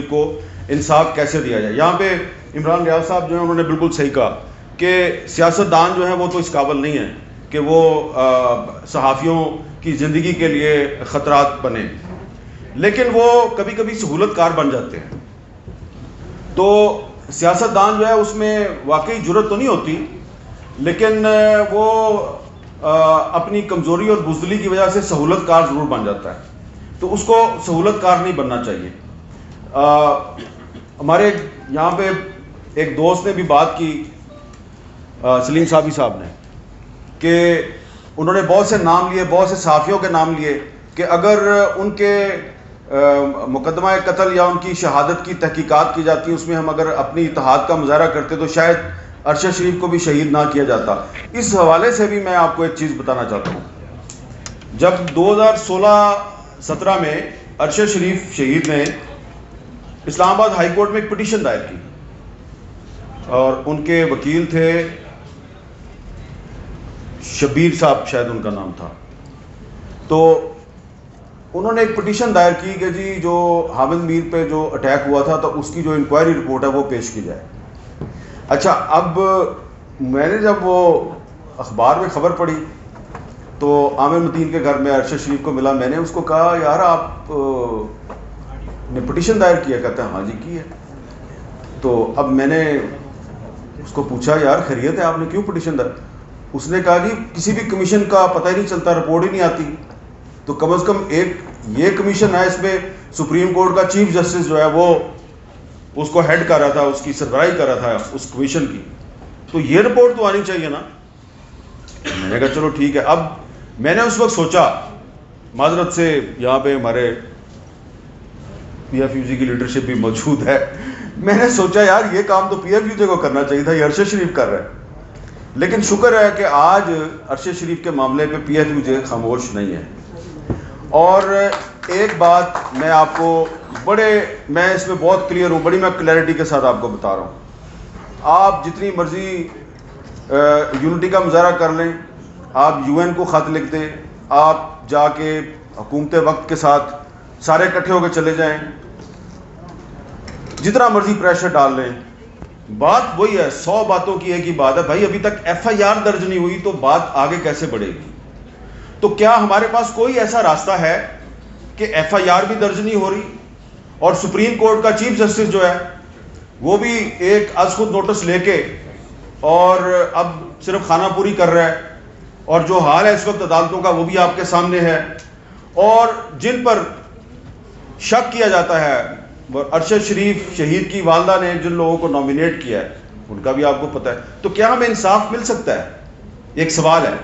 شریف کو انصاف کیسے دیا جائے. یہاں پہ عمران ریاض صاحب جو ہیں انہوں نے بالکل صحیح کہا کہ سیاستدان جو ہیں وہ تو اس قابل نہیں ہیں کہ وہ صحافیوں کی زندگی کے لیے خطرات بنے، لیکن وہ کبھی کبھی سہولت کار بن جاتے ہیں. تو سیاستدان جو ہے اس میں واقعی جرت تو نہیں ہوتی، لیکن وہ اپنی کمزوری اور بزدلی کی وجہ سے سہولت کار ضرور بن جاتا ہے، تو اس کو سہولت کار نہیں بننا چاہیے. ہمارے یہاں پہ ایک دوست نے بھی بات کی، سلیم صابی صاحب نے، کہ انہوں نے بہت سے نام لیے، بہت سے صحافیوں کے نام لیے کہ اگر ان کے مقدمہ قتل یا ان کی شہادت کی تحقیقات کی جاتی، اس میں ہم اگر اپنی اتحاد کا مظاہرہ کرتے تو شاید ارشد شریف کو بھی شہید نہ کیا جاتا. اس حوالے سے بھی میں آپ کو ایک چیز بتانا چاہتا ہوں. جب 2016-17 میں ارشد شریف شہید نے اسلام آباد ہائی کورٹ میں ایک پٹیشن دائر کی، اور ان کے وکیل تھے شبیر صاحب، شاید ان کا نام تھا. تو انہوں نے ایک پٹیشن دائر کی کہ جی جو حامد میر پہ جو اٹیک ہوا تھا تو اس کی جو انکوائری رپورٹ ہے وہ پیش کی جائے. اچھا، اب میں نے جب وہ اخبار میں خبر پڑھی تو عامر متین کے گھر میں ارشد شریف کو ملا. میں نے اس کو کہا یار آپ نے پٹیشن دائر کیا؟ کہتا ہے ہاں جی کی ہے. تو اب میں نے اس کو پوچھا یار خیریت ہے، آپ نے کیوں پٹیشن دائر؟ اس نے کہا جی کسی بھی کمیشن کا پتہ ہی نہیں چلتا، رپورٹ ہی نہیں آتی، تو کم از کم ایک یہ کمیشن ہے، اس میں سپریم کورٹ کا چیف جسٹس جو ہے وہ اس کو ہیڈ کر رہا تھا، اس کی سربراہی کر رہا تھا اس کمیشن کی، تو یہ رپورٹ تو آنی چاہیے نا. میں نے کہا چلو ٹھیک ہے. اب میں نے اس وقت سوچا، معذرت سے یہاں پہ ہمارے پی ایف یو جی کی لیڈرشپ بھی موجود ہے، میں نے سوچا یار یہ کام تو پی ایف یو جی کو کرنا چاہیے تھا، یہ ارشد شریف کر رہا ہے. لیکن شکر ہے کہ آج ارشد شریف کے معاملے پہ پی ایف یو جی خاموش نہیں ہے. اور ایک بات میں آپ کو میں اس میں بہت کلیئر ہوں، بڑی میں کلیئرٹی کے ساتھ آپ کو بتا رہا ہوں. آپ جتنی مرضی یونٹی کا مظاہرہ کر لیں، آپ یو این کو خط لکھ دیں، آپ جا کے حکومت وقت کے ساتھ سارے اکٹھے ہو کے چلے جائیں، جتنا مرضی پریشر ڈال لیں، بات وہی ہے. 100 باتوں کی ایک ہی بات ہے بھائی، ابھی تک ایف آئی آر درج نہیں ہوئی تو بات آگے کیسے بڑھے گی؟ تو کیا ہمارے پاس کوئی ایسا راستہ ہے کہ ایف آئی آر بھی درج نہیں ہو رہی اور سپریم کورٹ کا چیف جسٹس جو ہے وہ بھی ایک از خود نوٹس لے کے اور اب صرف خانہ پوری کر رہا ہے، اور جو حال ہے اس وقت عدالتوں کا وہ بھی آپ کے سامنے ہے، اور جن پر شک کیا جاتا ہے، ارشد شریف شہید کی والدہ نے جن لوگوں کو نامینیٹ کیا ہے ان کا بھی آپ کو پتہ ہے. تو کیا ہمیں انصاف مل سکتا ہے؟ ایک سوال ہے.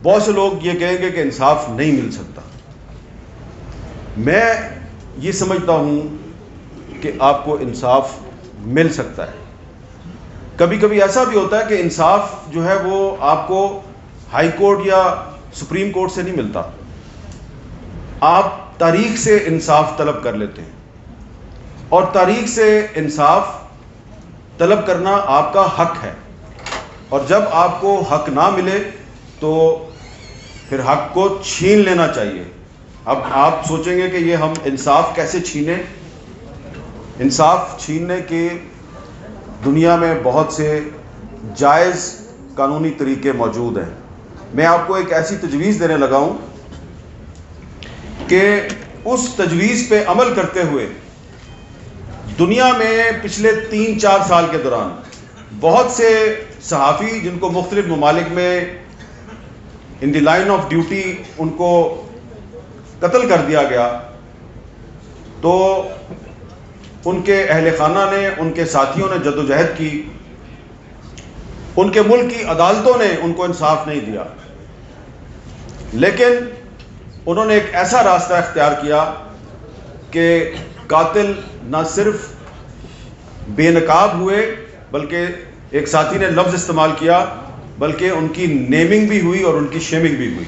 بہت سے لوگ یہ کہیں گے کہ انصاف نہیں مل سکتا. میں یہ سمجھتا ہوں کہ آپ کو انصاف مل سکتا ہے. کبھی کبھی ایسا بھی ہوتا ہے کہ انصاف جو ہے وہ آپ کو ہائی کورٹ یا سپریم کورٹ سے نہیں ملتا، آپ تاریخ سے انصاف طلب کر لیتے ہیں، اور تاریخ سے انصاف طلب کرنا آپ کا حق ہے. اور جب آپ کو حق نہ ملے تو پھر حق کو چھین لینا چاہیے. اب آپ سوچیں گے کہ یہ ہم انصاف کیسے چھینیں؟ انصاف چھیننے کے دنیا میں بہت سے جائز قانونی طریقے موجود ہیں. میں آپ کو ایک ایسی تجویز دینے لگا ہوں کہ اس تجویز پہ عمل کرتے ہوئے دنیا میں پچھلے 3-4 سال کے دوران بہت سے صحافی جن کو مختلف ممالک میں ان دی لائن آف ڈیوٹی ان کو قتل کر دیا گیا، تو ان کے اہل خانہ نے، ان کے ساتھیوں نے جدوجہد کی، ان کے ملک کی عدالتوں نے ان کو انصاف نہیں دیا، لیکن انہوں نے ایک ایسا راستہ اختیار کیا کہ قاتل نہ صرف بے نقاب ہوئے بلکہ ایک ساتھی نے لفظ استعمال کیا بلکہ ان کی نیمنگ بھی ہوئی اور ان کی شیمنگ بھی ہوئی.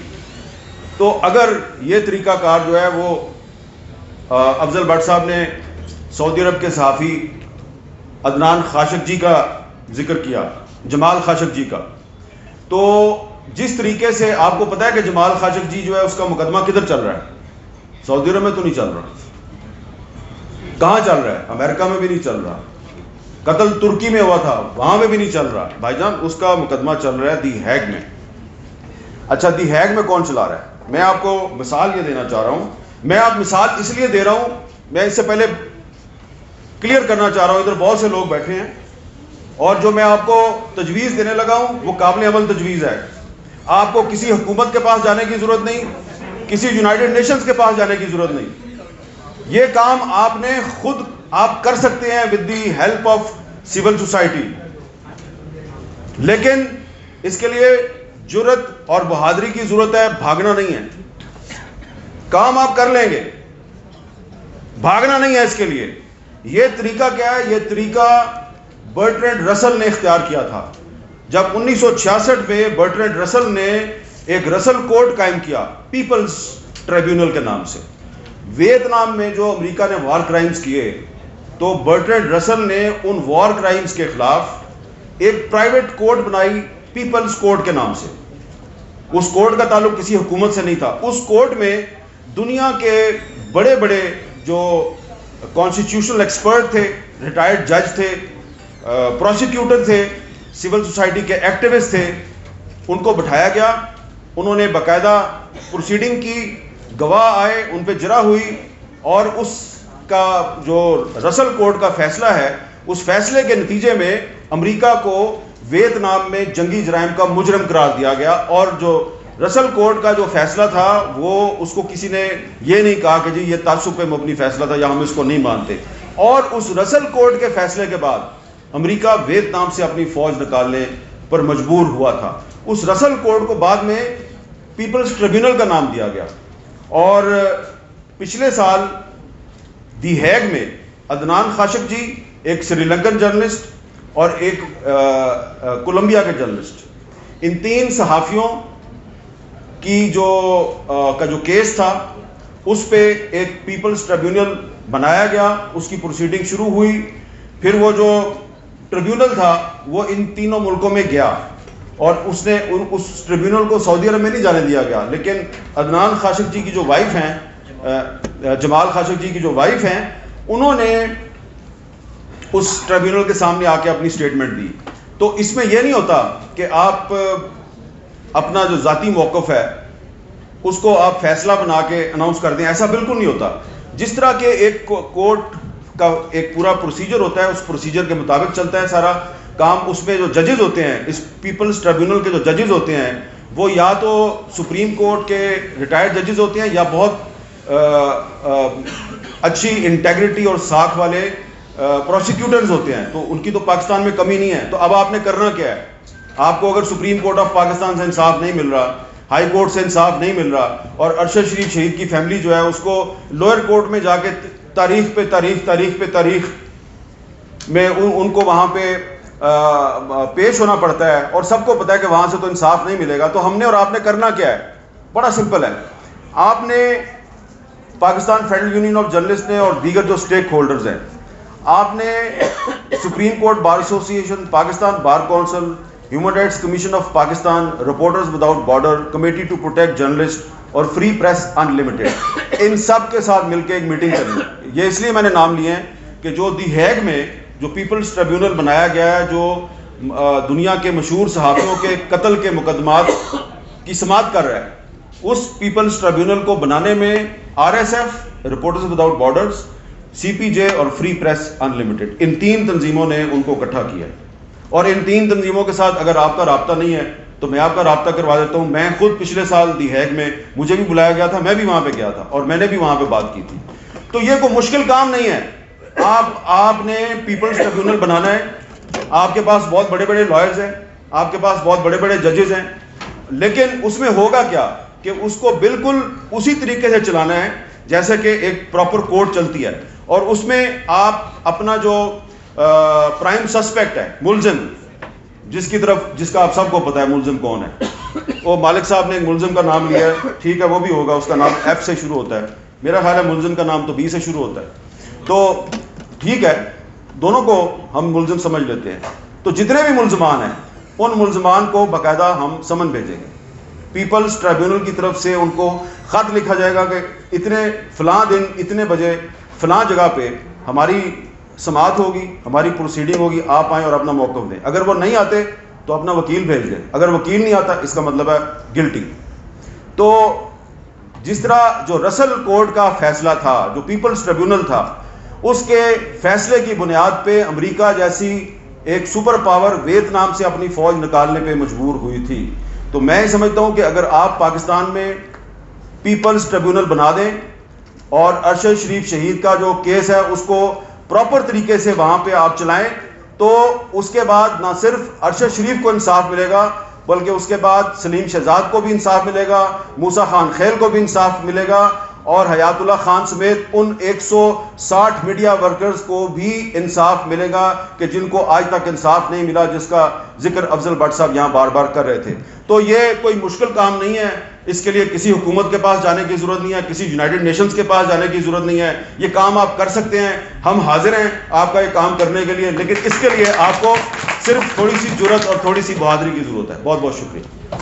تو اگر یہ طریقہ کار جو ہے وہ افضل بٹ صاحب نے سعودی عرب کے صحافی عدنان خاشقجی کا ذکر کیا، جمال خاشقجی کا، تو جس طریقے سے آپ کو پتا ہے کہ جمال خاشقجی جو ہے اس کا مقدمہ کدھر چل رہا ہے؟ سعودی عرب میں تو نہیں چل رہا. کہاں چل رہا ہے؟ امریکہ میں بھی نہیں چل رہا. قتل ترکی میں ہوا تھا, وہاں میں بھی نہیں چل رہا بھائی جان. اس کا مقدمہ چل رہا ہے دی ہیگ میں. اچھا, دی ہیگ میں کون چلا رہا ہے؟ میں آپ کو مثال یہ دینا چاہ رہا ہوں. میں آپ مثال اس لیے دے رہا ہوں, میں اس سے پہلے کلیئر کرنا چاہ رہا ہوں, ادھر بہت سے لوگ بیٹھے ہیں اور جو میں آپ کو تجویز دینے لگا ہوں وہ قابل عمل تجویز ہے. آپ کو کسی حکومت کے پاس جانے کی ضرورت نہیں, کسی یونائٹڈ نیشنز کے پاس جانے کی ضرورت نہیں. یہ کام آپ نے خود آپ کر سکتے ہیں with the help of civil society. لیکن اس کے لیے جرت اور بہادری کی ضرورت ہے, بھاگنا نہیں ہے. کام آپ کر لیں گے, بھاگنا نہیں ہے اس کے لیے. یہ طریقہ کیا ہے؟ یہ طریقہ برٹرینڈ رسل نے اختیار کیا تھا. جب 1966 میں برٹرینڈ رسل نے ایک رسل کوڈ قائم کیا پیپلز ٹریبیونل کے نام سے. ویتنام میں جو امریکہ نے وار کرائمز کیے تو برٹرینڈ رسل نے ان وار کرائمز کے خلاف ایک پرائیویٹ کوڈ بنائی پیپلز کوڈ کے نام سے. اس کوڈ کا تعلق کسی حکومت سے نہیں تھا. اس کوڈ میں دنیا کے بڑے بڑے جو کانسٹیٹیوشنل ایکسپرٹ تھے, ریٹائرڈ جج تھے, پروسیکیوٹر تھے, سول سوسائٹی کے ایکٹیوسٹ تھے, ان کو بٹھایا گیا. انہوں نے باقاعدہ پروسیڈنگ کی, گواہ آئے, ان پہ جرح ہوئی, اور اس کا جو رسل کوڈ کا فیصلہ ہے, اس فیصلے کے نتیجے میں امریکہ کو ویتنام میں جنگی جرائم کا مجرم قرار دیا گیا. اور جو رسل کوڈ کا جو فیصلہ تھا وہ اس کو کسی نے یہ نہیں کہا کہ جی یہ تعصب پہ مبنی فیصلہ تھا یا ہم اس کو نہیں مانتے. اور اس رسل کوڈ کے فیصلے کے بعد امریکہ ویتنام سے اپنی فوج نکالنے پر مجبور ہوا تھا. اس رسل کوڈ کو بعد میں پیپلز ٹریبیونل کا نام دیا گیا. اور پچھلے سال دی ہیگ میں عدنان خاشق جی, ایک سری لنکن جرنلسٹ اور ایک کولمبیا کے جرنلسٹ, ان 3 صحافیوں کی جو کیس تھا اس پہ ایک پیپلز ٹریبیونل بنایا گیا. اس کی پروسیڈنگ شروع ہوئی. پھر وہ جو ٹریبیونل تھا وہ ان تینوں ملکوں میں گیا اور اس نے اس ٹریبیونل کو سعودی عرب میں نہیں جانے دیا گیا. لیکن عدنان خاشق جی کی جو وائف ہیں, جمال خاشق جی کی جو وائف ہیں, انہوں نے اس ٹریبیونل کے سامنے آ کے اپنی سٹیٹمنٹ دی. تو اس میں یہ نہیں ہوتا کہ آپ اپنا جو ذاتی موقف ہے اس کو آپ فیصلہ بنا کے اناؤنس کر دیں, ایسا بالکل نہیں ہوتا. جس طرح کہ ایک کورٹ کا ایک پورا پروسیجر ہوتا ہے, اس پروسیجر کے مطابق چلتا ہے سارا کام. اس میں جو ججز ہوتے ہیں, اس پیپلز ٹریبیونل کے جو ججز ہوتے ہیں, وہ یا تو سپریم کورٹ کے ریٹائرڈ ججز ہوتے ہیں یا بہت اچھی انٹیگریٹی اور ساکھ والے پروسیکیوٹرز ہوتے ہیں. تو ان کی تو پاکستان میں کمی نہیں ہے. تو اب آپ نے کرنا کیا ہے؟ آپ کو اگر سپریم کورٹ آف پاکستان سے انصاف نہیں مل رہا, ہائی کورٹ سے انصاف نہیں مل رہا, اور ارشد شریف شہید کی فیملی جو ہے اس کو لوئر کورٹ میں جا کے تاریخ پہ تاریخ میں ان کو وہاں پہ پیش ہونا پڑتا ہے, اور سب کو پتا ہے کہ وہاں سے تو انصاف نہیں ملے گا. تو ہم نے اور آپ نے کرنا کیا ہے؟ بڑا سمپل ہے. آپ نے Pakistan federal union of journalist نے اور دیگر جو اسٹیک ہولڈرز ہیں, آپ نے supreme court bar association, Pakistan bar council, human rights commission of Pakistan, reporters without border, committee to protect journalist اور فری پریس ان لمیٹڈ, ان سب کے ساتھ مل کے ایک میٹنگ کرنی. یہ اس لیے میں نے نام لیے ہیں کہ جو دی ہیگ میں جو پیپلز ٹریبیونل بنایا گیا ہے, جو دنیا کے مشہور صحافیوں کے قتل کے مقدمات کی سماعت کر رہا ہے, اس پیپلز ٹریبیونل کو بنانے میں R S F, reporters without borders, C P J اور فری پریس ان لمیٹڈ, ان 3 تنظیموں نے ان کو اکٹھا کیا ہے. اور ان 3 تنظیموں کے ساتھ اگر آپ کا رابطہ نہیں ہے تو میں آپ کا رابطہ کروا دیتا ہوں. میں خود پچھلے سال دی ہیگ میں مجھے بھی بلایا گیا تھا, میں بھی وہاں پہ گیا تھا اور میں نے بھی وہاں پہ بات کی تھی. تو یہ کوئی مشکل کام نہیں ہے. آپ نے پیپلز ٹریبیونل بنانا ہے, آپ کے پاس بہت بڑے بڑے لائرز ہیں, آپ کے پاس بہت بڑے بڑے ججز ہیں, لیکن اس میں ہوگا کیا کہ اس کو بالکل اسی طریقے سے چلانا ہے جیسے کہ ایک پراپر کورٹ چلتی ہے. اور اس میں آپ اپنا جو پرائم سسپیکٹ ہے, ملزم, جس کا آپ سب کو پتا ہے ملزم کون ہے, وہ مالک صاحب نے ایک ملزم کا نام لیا ہے, ٹھیک ہے, وہ بھی ہوگا, اس کا نام ایف سے شروع ہوتا ہے. میرا خیال ہے ملزم کا نام تو بی سے شروع ہوتا ہے. تو ٹھیک ہے, دونوں کو ہم ملزم سمجھ لیتے ہیں. تو جتنے بھی ملزمان ہیں ان ملزمان کو باقاعدہ ہم سمن بھیجیں گے پیپلز ٹریبیونل کی طرف سے. ان کو خط لکھا جائے گا کہ اتنے فلاں دن اتنے بجے فلاں جگہ پہ ہماری سماعت ہوگی, ہماری پروسیڈنگ ہوگی, آپ آئیں اور اپنا موقف دیں. اگر وہ نہیں آتے تو اپنا وکیل بھیج دیں, اگر وکیل نہیں آتا اس کا مطلب ہے گلٹی. تو جس طرح جو رسل کورٹ کا فیصلہ تھا, جو پیپلز ٹریبیونل تھا, اس کے فیصلے کی بنیاد پہ امریکہ جیسی ایک سپر پاور ویتنام سے اپنی فوج نکالنے پہ مجبور ہوئی تھی. تو میں سمجھتا ہوں کہ اگر آپ پاکستان میں پیپلز ٹریبیونل بنا دیں اور ارشد شریف شہید کا جو کیس ہے اس کو پراپر طریقے سے وہاں پہ آپ چلائیں, تو اس کے بعد نہ صرف ارشد شریف کو انصاف ملے گا بلکہ اس کے بعد سلیم شہزاد کو بھی انصاف ملے گا, موسیٰ خان خیل کو بھی انصاف ملے گا, اور حیات اللہ خان سمیت ان 160 میڈیا ورکرز کو بھی انصاف ملے گا کہ جن کو آج تک انصاف نہیں ملا, جس کا ذکر افضل بٹ صاحب یہاں بار بار کر رہے تھے. تو یہ کوئی مشکل کام نہیں ہے, اس کے لیے کسی حکومت کے پاس جانے کی ضرورت نہیں ہے, کسی یونائٹڈ نیشنز کے پاس جانے کی ضرورت نہیں ہے. یہ کام آپ کر سکتے ہیں, ہم حاضر ہیں آپ کا یہ کام کرنے کے لیے, لیکن اس کے لیے آپ کو صرف تھوڑی سی جرأت اور تھوڑی سی بہادری کی ضرورت ہے. بہت بہت شکریہ.